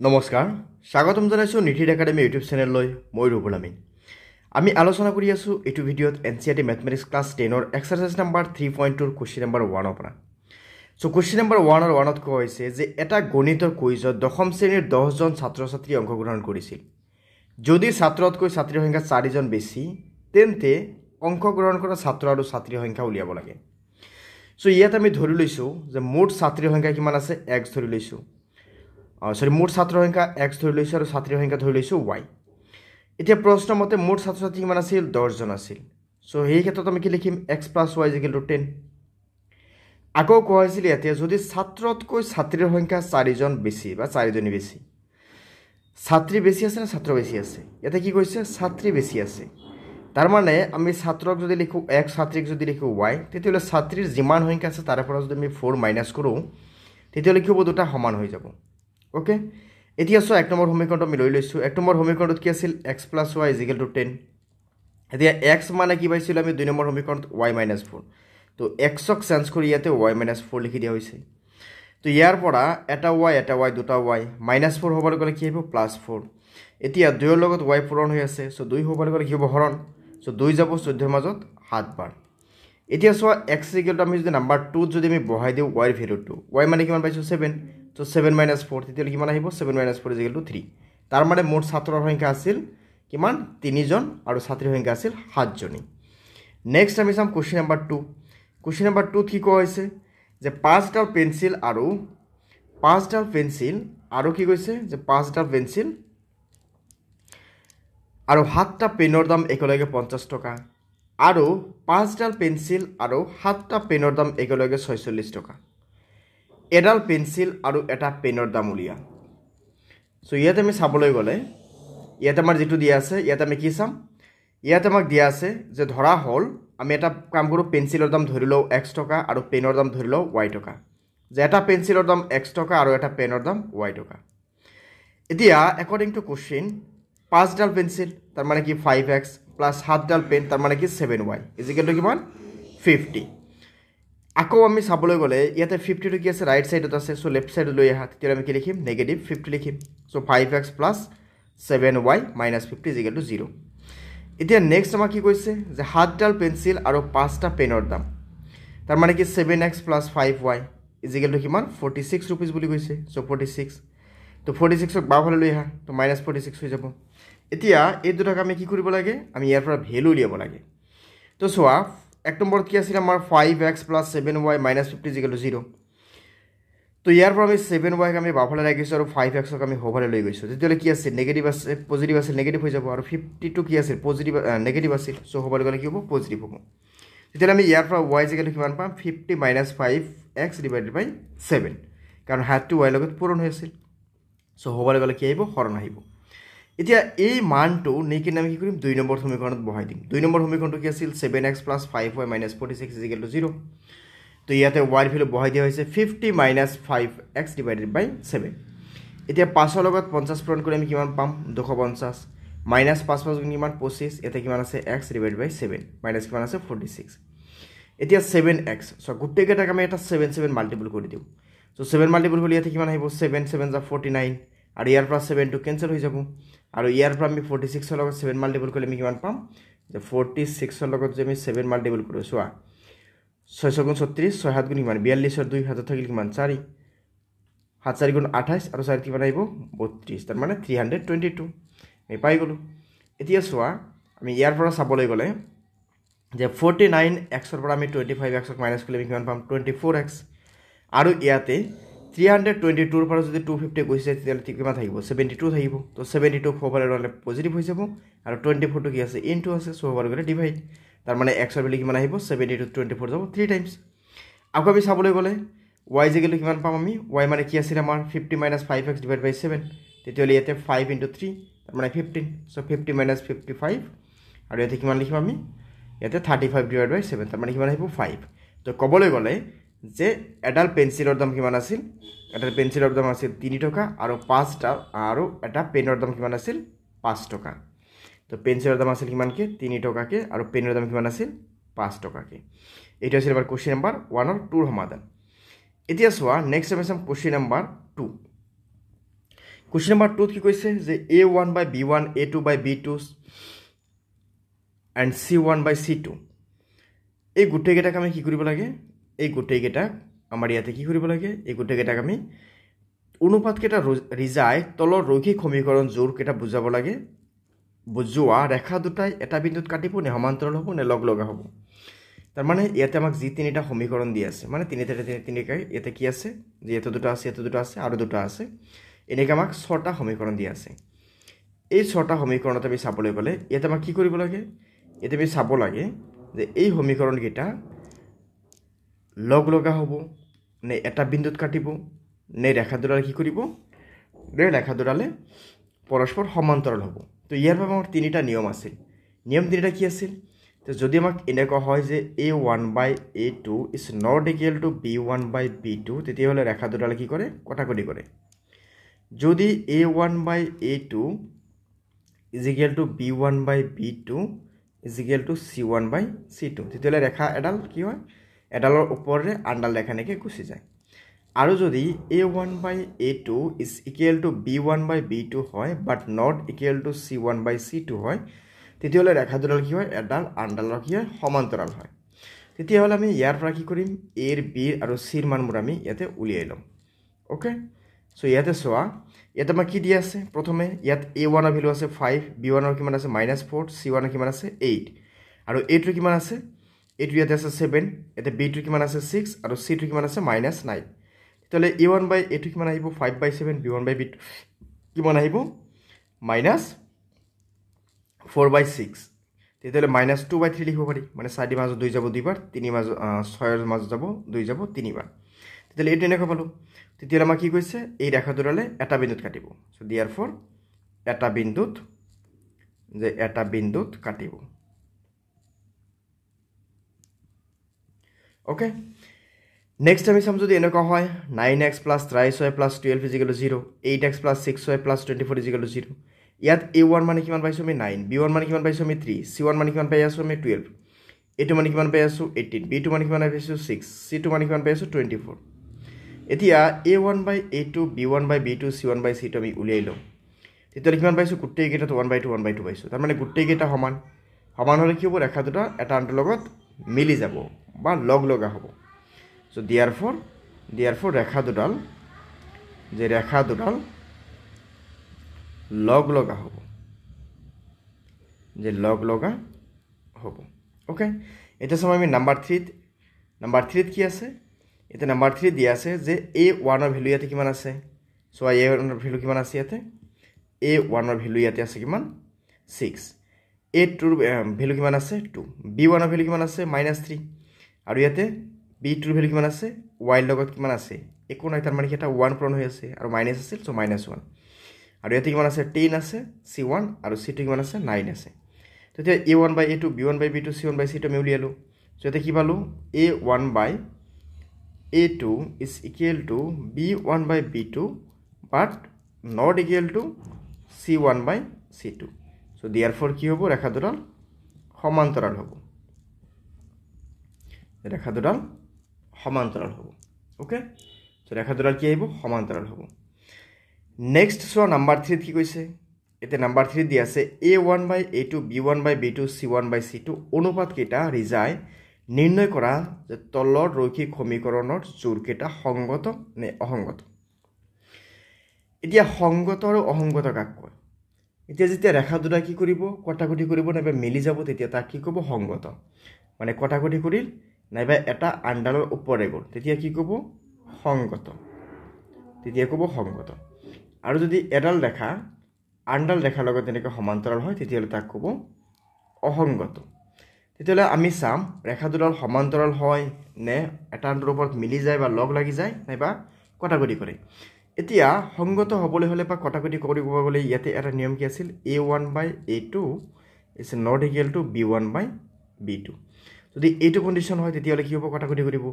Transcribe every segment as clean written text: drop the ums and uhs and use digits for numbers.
নমস্কাৰ স্বাগতম জনাইছোঁ নিঠিৰ একাডেমি ইউটিউব চেনেললৈ মই ৰুবুল আমিন আমি আলোচনা কৰি আছোঁ এইটো ভিডিঅ'ত এনচিইআৰটি মেথমেটিক্স ক্লাছ 10ৰ এক্সাৰচাইজ নাম্বাৰ 3.2 কুৱেশ্যন নাম্বাৰ 1 পৰা সো কুৱেশ্যন নাম্বাৰ 1 1ত কোৱা হৈছে যে এটা গণিতৰ কুইজত দশম শ্ৰেণীৰ 10 জন ছাত্ৰ-ছাত্ৰী অংশগ্ৰহণ কৰিছিল যদি ছাত্ৰতকৈ ছাত্ৰীৰ সংখ্যা 4 জন বেছি তেন্তে অংশগ্ৰহণ কৰা ছাত্ৰ আৰু ছাত্ৰীৰ সংখ্যা উলিয়াব লাগে সো ইয়াত আমি ধৰি লৈছোঁ যে মুঠ ছাত্ৰীৰ সংখ্যা কিমান আছে x ধৰি লৈছোঁ মুঠ ছাত্ৰৰ সংখ্যা x ধৰি লৈছোঁ আৰু ছাত্ৰীৰ সংখ্যা ধৰি লৈছোঁ y এতিয়া প্ৰশ্ন মতে মুঠ ছাত্ৰ-ছাত্ৰী কিমান আছিল 10 জন আছিল সো এই ক্ষেত্ৰত আমি কি লিখিম x + y = 10 আকৌ কোৱা হৈছিল ইয়াতে যদি ছাত্ৰতকৈ ছাত্ৰীৰ সংখ্যা 4 জন বেছি বা 4 জনী বেছি ছাত্ৰী বেছি আছে না ছাত্ৰ বেছি আছে ইয়াতে কি কৈছে ছাত্ৰী বেছি আছে তাৰ মানে আমি ছাত্ৰক যদি লিখো x ছাত্ৰীক যদি লিখো y তেতিয়াহ'লে ছাত্ৰীৰ যিমান সংখ্যা আছে তাৰ পৰা যদি আমি 4 মাইনাস কৰোঁ তেতিয়াহ'লে কি হ'ব দুটা সমান হৈ যাব ওকে এতিয়া সো এক নম্বৰ সমীকৰণটো আমি লৈ লৈছো এক নম্বৰ সমীকৰণত কি আছিল x + y = 10 এতিয়া x মানে কি পাইছিল আমি দুই নম্বৰ সমীকৰণত y - 4 তো x ক চেঞ্জ কৰি ইয়াতে y - 4 লিখি দিয়া হৈছে তো ইয়াৰ পৰা এটা y দুটা y -4 হ'বলৈ গ'লে কি হ'ব +4 এতিয়া 2 ৰ লগত y পূৰণ হৈ আছে সো 2 হ'বলৈ গ'লে কি হ'ব হৰণ সো 2 যাব 14 ৰ মাজত 7 বাৰ এতিয়া সো x = আমি যদি নাম্বাৰ 2 যদি আমি বহাই দিও y ৰ ভ্যালুটো y মানে কিমান পাইছো 7 তো 7 - 4 তেতিয়ালে কিমান আহিব 7 - 4 = 3 তাৰ মানে মুঠ ছাত্ৰৰ সংখ্যা আছিল কিমান 3 জন আৰু ছাত্ৰীৰ সংখ্যা আছিল 7 জনী নেক্সট আমি চাম কোৱেশ্চন নাম্বাৰ 2 কোৱেশ্চন নাম্বাৰ 2 কি কোৱা হৈছে যে 5ডাল পেন্সিল আৰু কি কৈছে যে 5ডাল পেন্সিল আৰু 7টা পেনৰ দাম একেলগে 50 টকা আৰু 5ডাল পেন্সিল আৰু 7টা পেনৰ দাম একেলগে 46 টকা এডাল পেন্সিল আৰু এটা পেনৰ দাম উলিয়া সো ইয়াতে আমি চাবলৈ গ'লে ইয়াতে আমাৰ যেটো দিয়া আছে ইয়াতে আমি কি চাম ইয়াতে আমাক দিয়া আছে যে ধৰা হল আমি এটা কাম কৰো পেন্সিলৰ দাম ধৰি লও x টকা আৰু পেনৰ দাম ধৰি লও y টকা যে এটা পেন্সিলৰ দাম x টকা আৰু এটা পেনৰ দাম y টকা এতিয়া অ্যাকৰ্ডিং টু কোশ্চেন 5ডাল পেন্সিল তাৰ মানে কি 5x + 7ডাল পেন তাৰ মানে কি 7y = কিমান 50 আকৌ আমি চাবলৈ গ'লে ইয়াতে 50 টো কি আছে ৰাইট সাইডত আছে সো লেফট সাইডত লৈ আহা তেতিয়া আমি কি লিখিম -50 লিখিম সো 5x + 7y - 50 = 0 এতিয়া নেক্সট আমাৰ কি কৈছে যে 7ডাল পেন্সিল আৰু 5টা পেনৰ দাম তাৰ মানে কি 7x + 5y = কিমান 46 रुपीस বুলি কৈছে সো 46 তো 46 ক বাওঁফালে লৈ আহা তো -46 হৈ যাব এতিয়া এই দুটাক আমি কি কৰিব লাগে আমি ইয়াৰ পৰা ভ্যালু উলিয়াব লাগে তো সোৱা এক নম্বৰত কি আছিল আমাৰ 5x + 7y - 50 = 0 তো ইয়াৰ পৰা আমি 7y ক আমি বাওঁফালে ৰাখিছো আৰু 5x ক আমি হোভালে লৈ গৈছো তেতিয়ালে কি আছে নেগেটিভ আছে পজিটিভ আছে নেগেটিভ হৈ যাব আৰু 52 কি আছে পজিটিভ নেগেটিভ আছিল সো হোভালে গ'লে কি হ'ব পজিটিভ হ'ব তেতিয়ালে আমি ইয়াৰ পৰা y = কিমান পাম 50 - 5x / 7 কাৰণ হাতটো y লগত পূৰণ হৈ আছিল সো হোভালে গ'লে কি আহিব হৰণ আহিব এতিয়া এই মানটো নেকি আমি কি কৰিম 2 নম্বৰ সমীকৰণত বহাই দিম 2 নম্বৰ সমীকৰণটো কি আছিল 7x + 5y - 46 = 0 তো ইয়াতে y ভ্যালু বহাই দিয়া হৈছে 50 - 5x / 7 এতিয়া 5 ৰ লগত 50 পূৰণ কৰি আমি কিমান পাম 250 - 5 কিমান 25 এতে কিমান আছে x / 7 মাইনাস কিমান আছে 46 এতিয়া 7x সো গুটেই কেইটাক আমি এটা 7 মাল্টিপল কৰি দিও সো 7 মাল্টিপল কৰিলে ইয়াতে কিমান আহিব 7 7 * 49 আৰু ইয়াৰ পৰা 7 টো কেনসেল হৈ যাব আৰু ইয়াৰ পৰা আমি 46 ৰ লগত 7 মাল্টিপল কৰিলে আমি কিমান পাম যে 46 ৰ লগত যে আমি 7 মাল্টিপল কৰো সোৱা 6 * 36 6 7 কিমান 42 ৰ 2 হাতত থাকিল কিমান 4 7 4 * 28 আৰু 4 কিমান আহিব 32 তাৰ মানে 322 আমি পাই গলো এতিয়া সোৱা আমি ইয়াৰ পৰা চাবলৈ গ'লে যে 49x ৰ পৰা আমি 25x ক মাইনাস কৰিলে কিমান পাম 24x আৰু ইয়াতে 322 ৰ পৰা যদি 250 গৈছে তেতিয়ালে কিমান থাকিব 72 থাকিব তো 72 হোভালে ৰলে পজিটিভ হৈ যাব আৰু 24 টো কি আছে ইনটু আছে সো হোভালে গ'লে ডিভাইড তাৰ মানে x ৰ ভ্যালু কিমান আহিব 72 24 যাব 3 টাইমছ আকৌ আমি চাবলৈ গ'লে y = কিমান পাম আমি y মানে কি আছিল আমাৰ 50 - 5x / 7 তেতিয়ালে ইয়াতে 5 * 3 তাৰ মানে 15 সো 50 - 55 আৰু ইয়াতে কিমান লিখিম আমি ইয়াতে 35 / 7 তাৰ মানে কিমান আহিব 5 তো ক'বলৈ গ'লে যে এডাল পেন্সিলৰ দাম কিমান আছিল এডাল পেন্সিলৰ দাম আছিল 3 টকা আৰু 5টা আৰু এটা পেনৰ দাম কিমান আছিল 5 টকা তো পেন্সিলৰ দাম আছিল কিমানকে 3 টকাকে আৰু পেনৰ দাম কিমান আছিল 5 টকাকে এটা আছিল আমাৰ কোশ্চেন নাম্বাৰ 1 ৰ 2 ৰ সমাধান এতিয়া সোৱা নেক্সট আমি চাম কোশ্চেন নাম্বাৰ 2 কুৱেশ্যন নম্বৰ 2 কি কৈছে যে a1 by b1 a2 by b2 and c1 by c2 এই গোটেইকেইটাক আমি কি কৰিব লাগে এই গোটেইকেইটাক আমাৰ ইয়াতে কি কৰিব লাগে এই গোটেইকেইটাক আমি অনুপাতকেইটা ৰিজাই তলৰ ৰৈখিক সমীকৰণ জোৰকেইটা বুজাব লাগে বুজোৱা ৰেখা দুটাই এটা বিন্দুত কাটিব নে সমান্তৰাল হ'ব নে লগ লগা হ'ব তাৰ মানে ইয়াতে আমাক যি তিনিটা সমীকৰণ দি আছে মানে তিনিকাই ইয়াতে কি আছে যে এটো দুটা আছে আৰু দুটা আছে এনেকৈ আমাক ছটা সমীকৰণ দি আছে এই ছটা সমীকৰণত আমি চাবলৈ গ'লে ইয়াতে আমাক কি কৰিব লাগে ইয়াতে আমি চাব লাগে যে এই সমীকৰণকেইটা লগ লগা হ'ব নে এটা বিন্দুত কাটিব নে ৰেখা দুডালে কি কৰিব নে ৰেখা দুডালে পৰস্পৰ সমান্তৰাল হ'ব তো ইয়াৰ বাবে আমাৰ তিনিটা নিয়ম আছিল নিয়ম তিনিটা কি আছিল তো যদি আমাক এনেকুৱা হয় যে a1 by a2 is not equal to b1 by b2 তেতিয়াহ'লে ৰেখা দুডালে কি কৰে কটাকটি কৰে যদি a1 by a2 is equal to b1 by b2 is equal to c1 by c2 তেতিয়াহ'লে ৰেখা এডাল কি হয় এডালৰ ওপৰৰে আনডাল ৰেখা নেকি গুচি যায় আৰু যদি a1 by a2 is equal to b1 by b2 হয় but not equal to c1 by c2 হয় তেতিয়াহ'লে ৰেখা দুডাল কি হয় এডাল আনডালৰ কি হয় সমান্তৰাল হয় তেতিয়াহ'লে আমি ইয়াৰ পৰা কি কৰিম a ৰ b আৰু c ৰ মানবোৰ আমি ইয়াতে উলিয়াই ল'ম ওকে সো ইয়াতে চোৱা ইয়াতে আমাৰ কি দি আছে প্ৰথমে ইয়াত a1 ৰ ভ্যালু আছে 5 b1 ৰ কিমান আছে -4 c1 ৰ কিমান আছে 8 আৰু a2 ৰ কিমান আছে a2 ইয়াতে আছে 7 ইয়াতে b2 ৰ কিমান আছে 6 আৰু c2 ৰ কিমান আছে -9 তেতিয়াহ'লে a1 by a2 কিমান আহিব 5 by 7 b1 by b2 কিমান আহিব -4 by 6 তেতিয়াহ'লে -2 by 3 লিখিব পাৰি মানে 4 মাজত 2 যাব 2 বাৰ 3 মাজত 6 মাজত যাব 2 যাব 3 বাৰ তেতিয়াহ'লে এইটো এনেকৈ পালো তেতিয়াহ'লে আমাৰ কি কৈছে এই ৰেখা দুডালে এটা বিন্দুত কাটিব সো দিয়াৰফৰ এটা বিন্দুত কাটিব ওকে নেক্সট আমি চাম যদি এনেকুৱা হয় 9x + 3y + 12 = 0 8x + 6y + 24 = 0 ইয়াত a1 মানে কিমান পাইছো আমি 9 b1 মানে কিমান পাইছো আমি 3 c1 মানে কিমান পাই আছো আমি 12 a2 মানে কিমান পাই আছো 18 b2 মানে কিমান পাইছো 6 c2 মানে কিমান পাই আছো 24 এতিয়া a1 by a2 b1 by b2 c1 by c2 আমি উলিয়াই লওঁ তেতিয়াহ'লে কিমান পাইছো গোটেই কেইটা 1/2 পাইছো তাৰ মানে গোটেই কেইটা সমান হ'লে কি হ'ব ৰেখা দুটা এটা আনটোৰ লগত মিলি যাব বা লগ লগা হ'ব সো দিয়াৰফৰ ৰেখা দুডাল লগ লগা হ'ব ওকে এটা সময় আমি নাম্বাৰ 3 কি আছে এটা নাম্বাৰ 3 দিয়া আছে যে a1 ৰ ভ্যালু ইয়াতে কিমান আছে সো a1 ৰ ভ্যালু কিমান আছে ইয়াতে a1 ৰ ভ্যালু ইয়াতে আছে কিমান 6 a2 ৰ ভ্যালু কিমান আছে 2 b1 ৰ ভ্যালু কিমান আছে -3 আৰু ইয়াতে b2 ৰ ভ্যালু কিমান আছে y লগত কিমান আছে একো নাই তাৰ মানে এটা 1 পূৰণ হৈ আছে আৰু মাইনাস আছিল সো -1 আৰু ইয়াতে কিমান আছে 10 আছে c1 আৰু c2 কিমান আছে 9 আছে তেতিয়া a1 by a2 b1 by b2 c1 by c2 আমি উলিয়ালো সো ইয়াতে কি পালো a1 by a2 is equal to b1 by b2 but not equal to c1 by c2 so therefore কি হ'ব ৰেখা দুডাল সমান্তৰাল হ'ব ওকে সো ৰেখা দুডাল কি আহিব সমান্তৰাল হ'ব নেক্সট সো নাম্বাৰ 3 কি কৈছে এতে নাম্বাৰ 3 দি আছে a1 by a2 b1 by b2 c1 by c2 অনুপাত কেইটা ৰিজাই নিৰ্ণয় কৰা যে তলৰ ৰৈখিক সমীকৰণৰ জোৰকেইটা সংগত নে অসংগত এতিয়া সংগত আৰু অসংগত কাক কয় এতিয়া যেতিয়া ৰেখা দুটা কি কৰিব কটাকটি কৰিব নাইবা মিলি যাব তেতিয়া তাক কি ক'ব সংগত মানে কটাকটি কৰিল নাইবা এটা আনডালৰ ওপৰে গ'ল তেতিয়া কি ক'ব সংগত আৰু যদি এডাল ৰেখা আনডাল ৰেখাৰ লগত এনেকৈ সমান্তৰাল হয় তেতিয়াহ'লে তাক ক'ব অসংগত তেতিয়াহ'লে আমি চাম ৰেখা দুডাল সমান্তৰাল হয় নে এটা আনটোৰ ওপৰত মিলি যায় বা লগ লাগি যায় নাইবা কটাকটি কৰে এতিয়া সংগত হ'বলৈ হ'লে বা কটাকটি কৰিব গ'লে ইয়াতে এটা নিয়ম কি আছিল a1 by a2 is not equal to b1 by b2 যদি এইটো কন্ডিশন হয় তেতিয়াহ'লে কি হ'ব কটাকটি কৰিব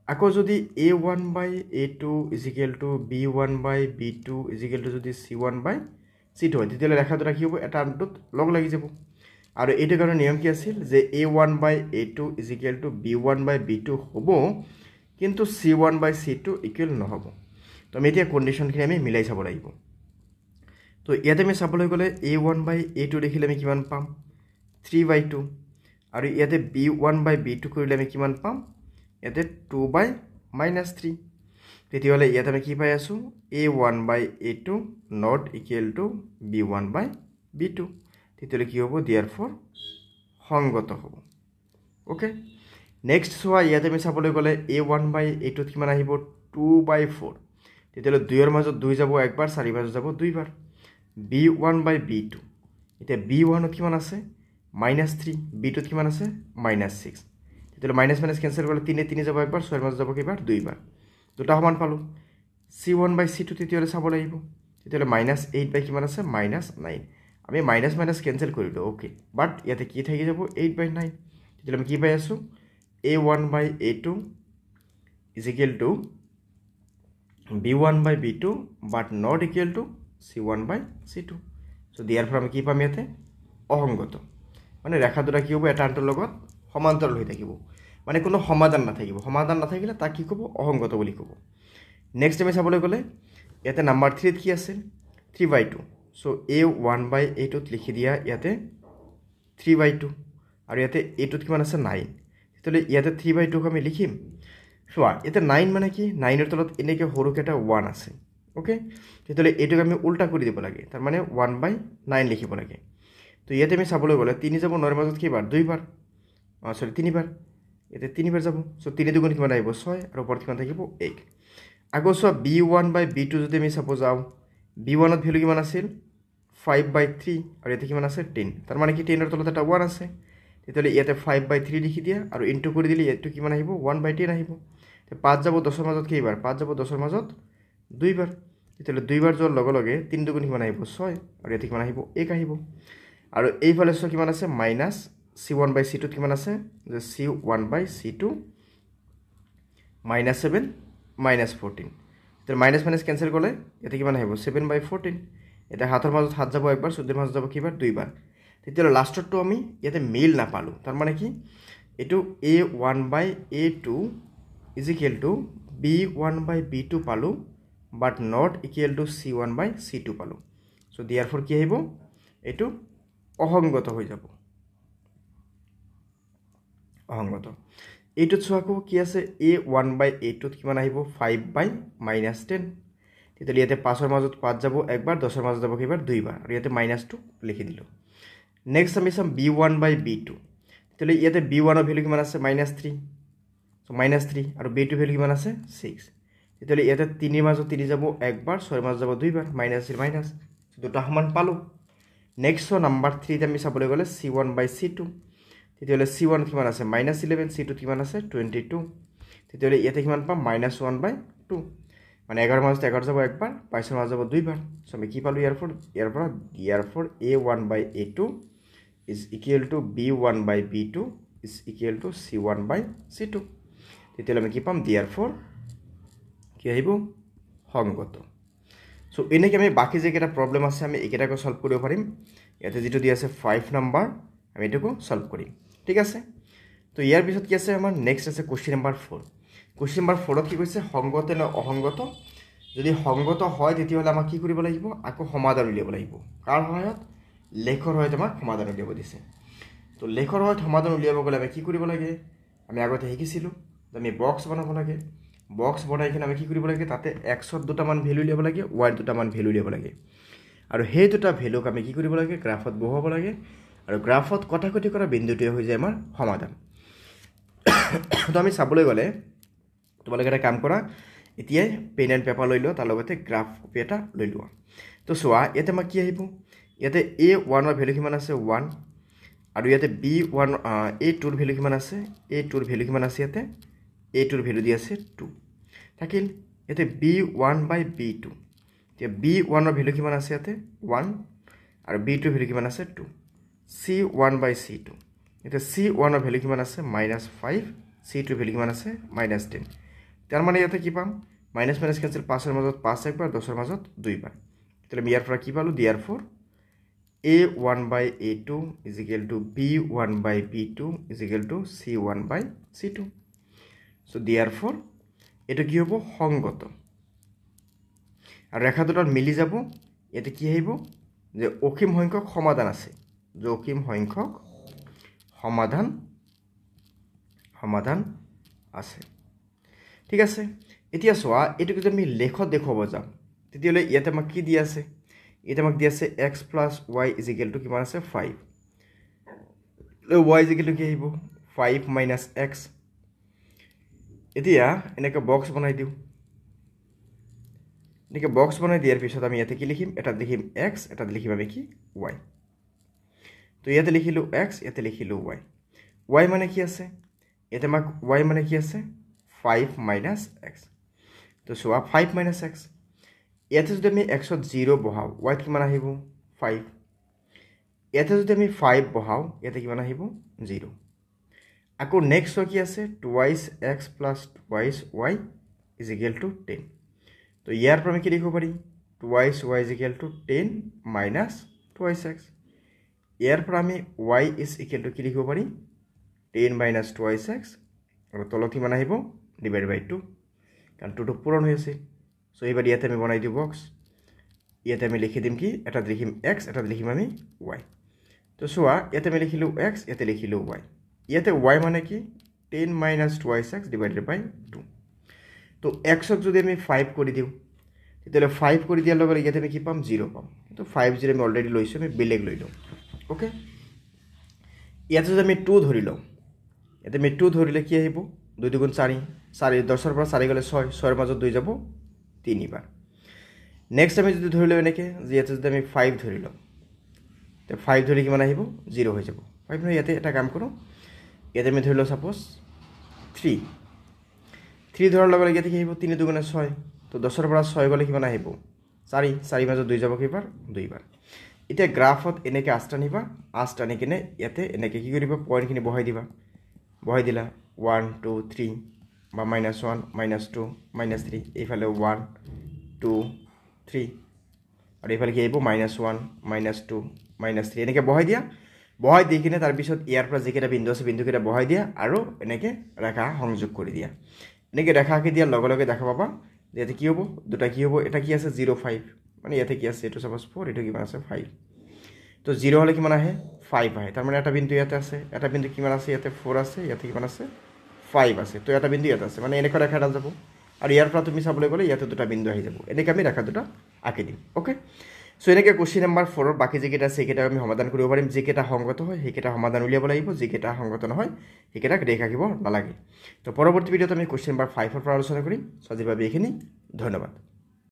আকৌ যদি a1 by a2 is equal to b1 by b2 is equal to যদি c1 by c2 হয় তেতিয়াহ'লে ৰেখা দুটা কি হ'ব এটা আনটোত লগ লাগি যাব আৰু এইটো কাৰণে নিয়ম কি আছিল যে a1 by a2 is equal to b1 by b2 হ'ব কিন্তু c1 by c2 ইকুৱেল নহ'ব তো আমি এতিয়া কন্ডিশনখিনি আমি মিলাই চাব লাগিব তো ইয়াতে আমি চাবলৈ গ'লে a1/a2 দেখিলে আমি কিমান পাম 3/2 আৰু ইয়াতে b1/b2 কৰিলে আমি কিমান পাম ইয়াতে 2/-3 তেতিয়াহ'লে ইয়াতে আমি কি পাই আছো a1/a2 not equal to b1/b2 তেতিয়াহ'লে কি হ'ব therefore সংগত হ'ব ওকে নেক্সট সোয়া ইয়াতে আমি চাবলৈ গ'লে a1/a2 কিমান আহিব 2/4 তেতিয়াহ'লে 2 ৰ মাজত 2 যাব একবাৰ 4 মাজত যাব দুইবাৰ b1/b2 এতিয়া b1 কিমান আছে -3 b2 কিমান আছে -6 তেতিয়াহ'লে মাইনাস মাইনাস ক্যান্সেল কৰিলে 3 3 যাব একবাৰ 6 মাজত যাব কেইবাৰ দুইবাৰ দুটা সমান পালো c1/c2 তেতিয়াহ'লে চাব লাগিব তেতিয়াহ'লে -8 কিমান আছে -9 আমি মাইনাস মাইনাস ক্যান্সেল কৰিলো ওকে বাট ইয়াতে কি থাকি যাব 8/9 তেতিয়াহ'লে আমি কি পাই আছো a1/a2 is equal to b1/b2 but not equal to c1/c2 so therefore আমি কি পাম ইয়াতে অসংগত মানে ৰেখা দুটা কি হ'ব এটা আনটোৰ লগত সমান্তৰাল হৈ থাকিব মানে কোনো সমাধান নাথাকিলে তাক কি ক'ব অসংগত বুলি ক'ব নেক্সট আমি চাবলৈ গ'লে ইয়াতে নাম্বাৰ 3 কি আছে 3/2 so a1/a2 লিখি দিয়া ইয়াতে 3/2 আৰু ইয়াতে a2 কিমান আছে 9 তেতিয়াহ'লে ইয়াতে 3/2 আমি লিখিম চোৱা ইয়াতে 9 মানে কি 9 ৰ তলত এনেকে সৰুকে এটা 1 আছে ওকে তেতিয়াহ'লে এটোক আমি উল্টা কৰি দিব লাগে তাৰ মানে 1/9 লিখিব লাগে তো ইয়াতে আমি চাবলৈ গ'লে 3 যাব 9 ৰ মাজত কেইবাৰ দুইবাৰ সৰি তিনিবাৰ ইয়াতে তিনিবাৰ যাব সো 3 দুগুণ কিমান আহিব 6 আৰু ওপৰত কিমান থাকিব 1 আগো সো b1/b2 যদি আমি চাব যাও b1 ত ভ্যালু কিমান আছিল 5/3 আৰু ইয়াতে কিমান আছে 10 তাৰ মানে কি 10 ৰ তলত এটা 1 আছে তেতিয়াহ'লে ইয়াতে 5/3 লিখি দিয়া আৰু ইনটু কৰি দিলে এটো কিমান আহিব 1/10 আহিব তে 5 যাব 10 ৰ মাজত কেইবাৰ 5 যাব 10 ৰ মাজত দুইবাৰ তেতিয়াহ'লে দুইবাৰ যোৱাৰ লগে লগে 3 দুগুণ কিমান আহিব 6 আৰু ইয়াতে কিমান আহিব 1 আহিব আৰু এইফালে সো কিমান আছে মাইনাস c1/c2 কিমান আছে যে c1/c2 -7 -14 তো মাইনাস মাইনাস ক্যান্সেল করলে ইয়াতে কিমান আহিব 7/14 এটা হাতৰ মাজত হাত যাব একবাৰ 14 ৰ মাজত যাব কিবাৰ দুইবাৰ তেতিয়াহ'লে লাষ্টৰটো আমি ইয়াতে মিল নাপালো তাৰ মানে কি এটো a1/a2 is equal to b1/b2 পালো but not equal to c1/c2 পালো so therefore কি আহিব এটো অসংগত হৈ যাব অসংগত এইটো চোৱাকো কি আছে a1/a2 কিমান আহিব 5/-10 তেতিয়াহ'লে ইয়াতে 5 ৰ মাজত 5 যাব একবাৰ 10 ৰ মাজত যাব কিবাৰ দুইবাৰ আৰু ইয়াতে -2 লিখি দিলো নেক্সট আমি চাম b1/b2 তেতিয়াহ'লে ইয়াতে b1 ৰ ভ্যালু কিমান আছে -3 সো -3 আৰু b2 ভ্যালু কিমান আছে 6 তেতিয়াহ'লে ইয়াতে 3 ৰ মাজত 3 যাব একবাৰ 6 ৰ মাজত যাব দুইবাৰ -3 দুটা সমান পালো নেক্সট নাম্বাৰ 3 তে আমি চাবলৈ গ'লে c1/c2 তেতিয়াহ'লে c1 কিমান আছে -11 c2 কিমান আছে 22 তেতিয়াহ'লে ইয়াতে কিমান পাম -1/2 মানে 11 ৰ মাজত 11 যাব একবাৰ 22 ৰ মাজত যাব দুইবাৰ সো আমি কি পালো ইয়াৰ পৰা a1/a2 is equal to b1/b2 is equal to c1/c2 তেতিয়াহ'লে আমি কি পাম therefore কি আহিব সংগত সো এনেকৈ আমি বাকি যে কেটা প্ৰবলেম আছে আমি একেটাকে সলভ কৰিব পাৰিম ইয়াতে যেটো দি আছে 5 নম্বৰ আমি এটাকো সলভ কৰিম ঠিক আছে তো ইয়াৰ পিছত কি আছে আমাৰ নেক্সট আছে কোশ্চেন নম্বৰ 4 কোশ্চেন নম্বৰ 4 কি কৈছে সংগত নে অসংগত যদি সংগত হয় তেতিয়াহ'লে আমাক কি কৰিব লাগিব আকৌ সমাধান উলিয়াব লাগিব কাৰ সহায়ত লেখৰ সহায়ত আমাক সমাধান উলিয়াব দিছে তো লেখৰ সহায়ত সমাধান উলিয়াব গ'লে আমি কি কৰিব লাগে আমি আগতে শিকিছিলো আমি বক্স বনাব লাগে বক্স বনাই কিনে আমি কি কৰিব লাগে তাতে x ৰ দুটা মান ভ্যালু উলিয়াব লাগে y ৰ দুটা মান ভ্যালু উলিয়াব লাগে আৰু সেই দুটা ভ্যালুক আমি কি কৰিব লাগে গ্ৰাফত বহাব লাগে আৰু গ্ৰাফত কটাকটি কৰা বিন্দুটোৱে হৈ যায় আমাৰ সমাধান তো আমি চাবলৈ গ'লে তোমালোকে এটা কাম কৰা এতিয়া পেন এণ্ড পেপাৰ লৈ লোৱা তাৰ লগতে গ্ৰাফ কপি এটা লৈ লোৱা তো চোৱা ইয়াতে আমাৰ কি আহিব ইয়াতে a1 ৰ ভ্যালু কিমান আছে 1 আৰু ইয়াতে b1 a2 ৰ ভ্যালু কিমান আছে a2 ৰ ভ্যালু কিমান আছে ইয়াতে a2 ৰ ভ্যালু দি আছে 2 থাকিল ইয়াতে b1/b2 এতিয়া b1 ৰ ভ্যালু কিমান আছে ইয়াতে 1 আৰু b2 ৰ ভ্যালু কিমান আছে 2 c1/c2 এটা c1 ৰ ভ্যালু কিমান আছে -5 c2 ৰ ভ্যালু কিমান আছে -10 তাৰ মানে ইয়াতে কি পাম মাইনাস মাইনাস ক্যান্সেল 5 ৰ মাজত 5 একবাৰ 10 ৰ মাজত দুইবাৰ তেতিয়াহ'লে আমি ইয়াৰ পৰা কি পালো therefore a1/a2 is equal to b1/b2 is equal to c1/c2 so therefore এটো কি হ'ব সংগত আৰু ৰেখা দুটাৰ মিলি যাব ইয়াতে কি আহিব যে অসীম সংখ্যক সমাধান আছে যে অসীম সংখ্যক সমাধান আছে ঠিক আছে এতিয়া চোৱা এটুকু যদি আমি লেখত দেখুৱাব যাম তেতিয়াহ'লে ইয়াতে আমাক কি দিয়া আছে ইয়াতে আমাক দিয়া আছে x + y = কিমান আছে 5 y = কি আহিব 5 - x এতিয়া এনেকৈ বক্স বনাই দিওঁ এনেকৈ বক্স বনাই দিয়াৰ পিছত আমি ইয়াতে কি লিখিম এটাত লিখিম x এটাত লিখিম আমি কি y তো ইয়াতে লিখিলোঁ x ইয়াতে লিখিলোঁ y মানে কি আছে ইয়াতে আমাক y মানে কি আছে 5 - x তো চোৱা 5 - x ইয়াতে যদি আমি x-ত 0 বহাওঁ y-ত কিমান আহিব 5 ইয়াতে যদি আমি 5 বহাওঁ ইয়াতে কিমান আহিব 0 আকৌ নেক্সট কি আছে 2x + twice y = 10 তো ইয়াৰ পৰা আমি কি লিখিব পাৰি 2y = 10 - twice x ইয়াৰ পৰা আমি y = কি লিখিব পাৰি 10 - twice x আৰু তলত কিমান আহিব /2 কাৰণ 2টো পূৰণ হৈ আছে সো এইবাৰ ইয়াতে আমি বনাই দিওঁ বক্স ইয়াতে আমি লিখি দিম কি এটাত লিখিম x এটাত লিখিম আমি y তো চোৱা ইয়াতে আমি লিখিলোঁ x ইয়াতে লিখিলোঁ y ইয়াতে y মানে কি 10 - twice x /2 তো x-ক যদি আমি 5 কৰি দিওঁ তেতিয়াহ'লে 5 কৰি দিয়াৰ লগে লগে ইয়াতে আমি কি পাম 0 পাম তো 5 0 আমি অলৰেডি লৈছোঁ আমি বেলেগ লৈ লওঁ ওকে ইয়াতে যদি আমি 2 ধৰি লওঁ ইয়াতে আমি 2 ধৰিলে কি আহিব 2 × 4 4 10-ৰ পৰা 4 গ'লে 6 6ৰ মাজত 2 যাব 3 বাৰ নেক্সট আমি যদি ধৰি লওঁ এনেকৈ যে ইয়াতে যদি আমি 5 ধৰি লওঁ তো 5 ধৰি কিমান আহিব 0 হৈ যাব 5 নহয় ইয়াতে এটা কাম কৰোঁ ইয়াতে আমি ধৰি লওঁ ছাপ'জ 3 ধৰাৰ লগে লগে ইয়াতে কি আহিব 3 × 2 = 6 তো 10-ৰ পৰা 6 গ'লে কিমান আহিব 4 4 মাজত 2 যাব কেইবাৰ 2 বাৰ এতিয়া গ্ৰাফত এনেকৈ আঁচ টানিবা আঁচ টানি কিনে ইয়াতে এনেকৈ কি কৰিবা পইণ্টখিনি বহাই দিবা বহাই দিলা 1 2 3 বা -1 -2 -3 এইফালে 1 2 3 আৰু এইফালে কি আহিব -1 -2 -3 এনেকৈ বহাই দিয়া বহাই দি কিনে তাৰপিছত ইয়াৰ পৰা যিকেইটা বিন্দু আছে বিন্দুকেইটা বহাই দিয়া আৰু এনেকৈ ৰেখা সংযোগ কৰি দিয়া এনেকৈ ৰেখা আঁকি দিয়াৰ লগে লগে দেখা পাবা ইয়াতে কি হ'ব দুটা কি হ'ব এটা কি আছে 0 5 মানে ইয়াতে কি আছে এইটো ছাপ'জ 4 এইটো কিমান আছে 5 তো 0 হ'লে কিমান আহে 5 আহে তাৰমানে এটা বিন্দু ইয়াতে আছে এটা বিন্দু কিমান আছে ইয়াতে 4 আছে ইয়াতে কিমান আছে 5 আছে তো এটা বিন্দু ইয়াতে আছে মানে এনেকুৱা ৰেখা এটা যাব আৰু ইয়াৰ পৰা তুমি চাবলৈ গ'লে ইয়াতে দুটা বিন্দু আহি যাব এনেকৈ আমি ৰেখা দুটা আঁকি দিম ওকে সো এনেকৈ কুৱেশ্যন নম্বৰ 4ৰ বাকী যিকেইটা আছে সেইকেইটা আমি সমাধান কৰিব পাৰিম যিকেইটা সংগত হয় সেইকেইটা সমাধান উলিয়াব লাগিব যিকেইটা সংগত নহয় সেইকেইটাক ৰেখা আঁকিব নালাগে তো পৰৱৰ্তী ভিডিঅ'ত আমি কুৱেশ্যন নম্বৰ 5ৰ পৰা আলোচনা কৰিম সো আজিৰ বাবে এইখিনি ধন্যবাদ